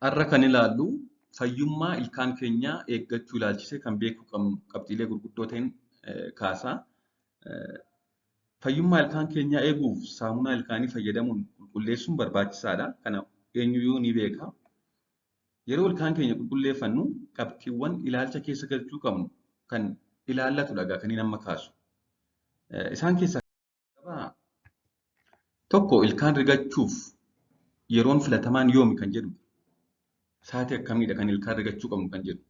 Har'a kan ilaallu fayyummaa ilkaan keenyaa eeggachuu ilaalchisee kan beekuu qabnu qabxiilee gurguddoo ta'in kaasaa. Fayyummaa ilkaan keenyaa eeguuf saamunaa ilkaanii fayyadamuun qulqulleessuun barbaachisaadha. Kana eenyuyyuu ni beeka. Yeroo ilkaan keenya qulqulleeffannu qabxiiwwan ilaalcha keessa galchuu qabnu kan ilaallatudha kan inni nama kaasu. Isaan keessaa tokko ilkaan rigachuuf yeroon filatamaan yoomi kan jedhu. Sa'aatii akkamiidha kan ilkaan rigachuu qabnu kan jedhu.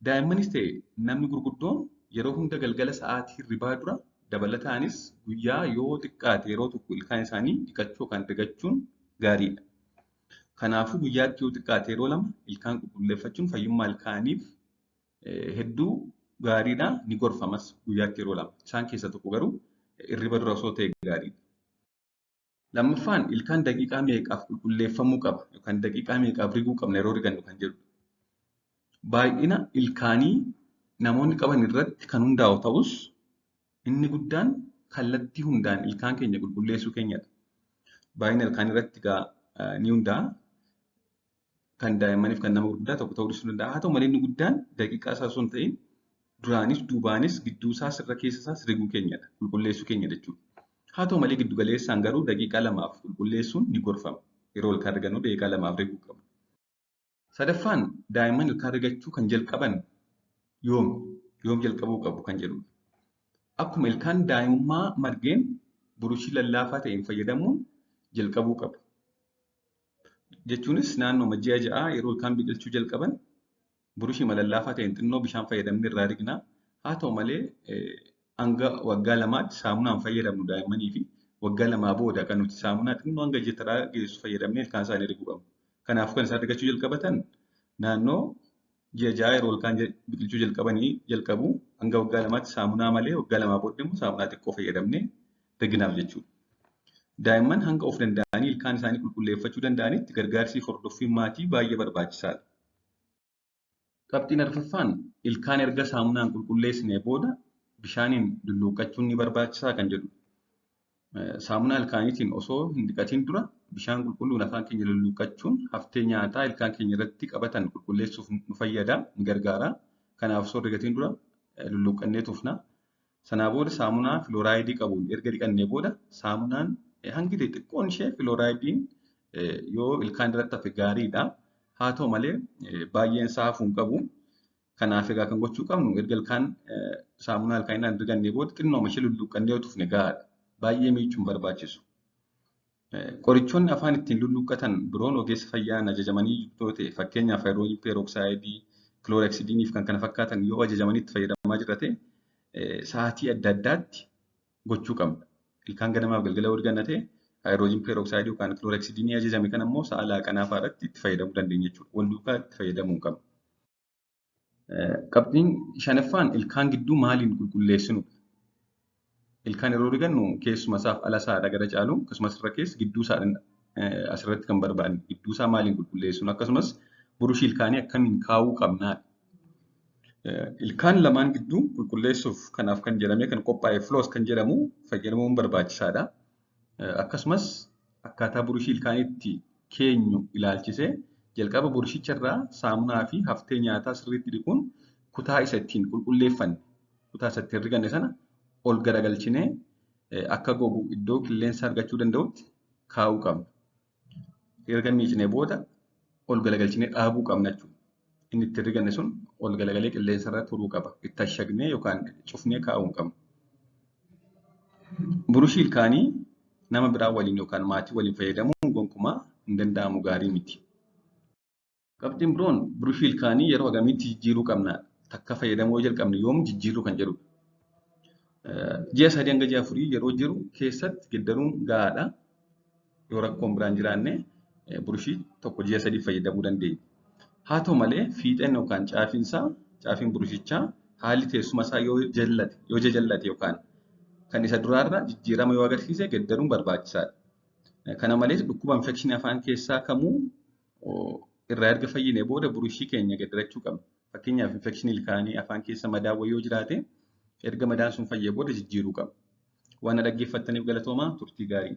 Daa'immanis ta'e namni gurguddoon yeroo hunda galgala sa'aatii hirribaa dura dabalataanis guyyaa yoo xiqqaate yeroo tokko ilkaan isaanii dhiqachuu kan rigachuun gaariidha. Kanaafuu guyyaatti yoo xiqqaate yeroo lama ilkaan qulqulleeffachuun fayyummaa ilkaaniif hedduu gaariidha. Ni gorfamas guyyaatti yeroo lama. Isaan keessaa tokko garuu hirriba dura osoo ta'e gaariidha. Lammaffaan ilkaan daqiiqaa meeqaaf qulqulleeffamuu qaba yookaan daqiiqaa meeqaaf riguu qabna yeroo rigannu kan jedhu. Baay'ina ilkaanii namoonni qaban irratti kan hundaa'u ta'us inni guddaan kallattii hundaan ilkaan keenya qulqulleessuu keenyadha. Baay'ina ilkaanii irratti ni hundaa'a. Kan daa'immaniif kan nama gurguddaa tokko ta'uu danda'a. Haa ta'u malee inni guddaan daqiiqaa isaa osoo hin ta'in duraanis duubaanis gidduu isaas irra keessa isaas riguu keenyadha. Qulqulleessuu keenyadha jechuudha. Haa ta'u malee giddu galeessaan garuu daqiiqaa lamaaf qulqulleessuun ni gorfama. Yeroo ilkaan rigannu daqiiqaa lamaaf riguu qabna. Sadaffaan daa'imman ilkaan rigachuu kan jalqaban yoom jalqabuu qabu kan jedhudha. Akkuma ilkaan daa'imummaa margeen burushii lallaafaa ta'een fayyadamuun jalqabuu qabu. Jechuunis naannoo ji'a ja'aa yeroo ilkaan biqilchuu jalqaban burushii lallaafaa ta'een xinnoo bishaan fayyadamnee irraa rignaa. Haa ta'u malee hanga waggaa lamaatti saamunaan fayyadamnu daa'immanii fi waggaa lamaa booda kan nuti saamunaa xinnoo hanga jetaraa geessu fayyadamnee ilkaan isaanii riguu qabnu. Kanaafuu kan isaan rigachuu jalqabatan naannoo ji'a ja'aa yeroo ilkaan biqilchuu jalqabu hanga waggaa lamaatti saamunaa malee waggaa lamaa booda immoo saamunaa xiqqoo fayyadamnee riginaaf jechuudha. Daa'imman hanga of danda'anii ilkaan isaanii qulqulleeffachuu danda'anitti gargaarsi hordoffiin maatii baay'ee barbaachisaadha. Qabxiin arfaffaan ilkaan erga saamunaan qulqulleessinee booda bishaaniin lulluuqachuun ni barbaachisaa kan jedhudha. Saamunaa ilkaaniitiin osoo hin dhiqatiin dura bishaan qulqulluun afaan keenya lulluuqachuun haftee nyaataa ilkaan keenya irratti qabatan qulqulleessuuf nu fayyada, ni gargaara. Kanaaf osoo rigatiin dura lulluuqqannee tuufna. Sanaa booda saamunaa filooraayidii qabuun erga dhiqannee booda saamunaan hangi xixiqqoon ishee filooraayidii yoo ilkaan irratti hafe gaariidha. Haa ta'u malee baay'een isaa hafuu hin qabu. Kanaaf egaa kan gochuu qabnu erga ilkaan saamunaa ilkaaniidhaan rigannee booda xinnooma ishee lulluuqqannee yoo tuufne gahaadha. Baay'ee miicuun barbaachisu. Qorichoonni afaan ittiin lulluuqqatan biroon ogeessa fayyaan ajajamanii yoo ta'e fakkeenyaaf haayidroojin peeroksaayidii, kilooreksidiinii fi kan kana fakkaatan yoo ajajamanii itti fayyadamaa jira ta'e sa'aatii adda addaatti gochuu qabna. Ilkaan ganamaaf galgala yoo riganna ta'e haayidroojin peeroksaayidii yookaan kilooreksidiinii ajajame kan ammoo sa'a laaqanaa fa'aarratti itti fayyadamuu dandeenya jechuudha. Wal duukaa itti fayyadamuu hin qabnu. Qabxiin shanaffaan ilkaan gidduu maaliin qulqulleessinudha? Ilkaan yeroo rigannu keessuma isaaf ala isaadha gara caalu akkasumas irra keessa gidduu isaa asirratti kan barbaadne gidduu isaa maaliin qulqulleessinu akkasumas burushii ilkaanii akkamiin kaa'uu qabnaadha. Ilkaan lamaan gidduu qulqulleessuuf kanaaf kan jedhamee kan qophaa'e floos kan jedhamu fayyadamuun barbaachisaadha. Akkasumas akkaataa burushii ilkaanii itti keenyu ilaalchisee jalqaba burushicharraa saamunaa fi haftee nyaataa sirriitti dhiquun kutaa isa ittiin qulqulleeffanne kutaa isa ittiin riganne sana ol garagalchinee akka gogu iddoo qilleensa argachuu danda'utti kaa'uu qabna. Erga miicnee booda ol garagalchinee dhaabuu qabna jechuudha. Inni ittiin riganne sun ol galagalee qilleensa irra turuu qaba. Itti ashagnee yookaan cufnee kaa'uu hin qabnu. Burushii ilkaanii nama biraa waliin yookaan maatii waliin fayyadamuun gonkumaa hin danda'amu gaarii miti. Qabxiin biroon burushii ilkaanii yeroo hagamiitti jijjiiruu qabna? Takka fayyadamuu yoo jalqabne yoom jijjiiruu kan jedhudha. Ji'a 3 hanga ji'a 4 yeroo jiru keessatti geddaruun gahaadha. Yoo rakkoon biraan jiraanne burushii tokko ji'a 3 fayyadamuu dandeenya. Haa ta'u malee fiixeen yookaan caafiin burushichaa haalli teessuma isaa yoo jajallate yookaan kan isa duraarra jijjiirama yoo agarsiise geddaruun barbaachisaadha. Kana malees dhukkuba infekshinii afaan keessaa kamuu irraa erga fayyinee booda burushii keenya geddarachuu qabna. Fakkeenyaaf infekshinii ilkaanii afaan keessa madaa wayii yoo jiraate erga madaan sun fayyee booda jijjiiruu qabna. Waan dhaggeeffattaniif galatoomaa turtii gaarii.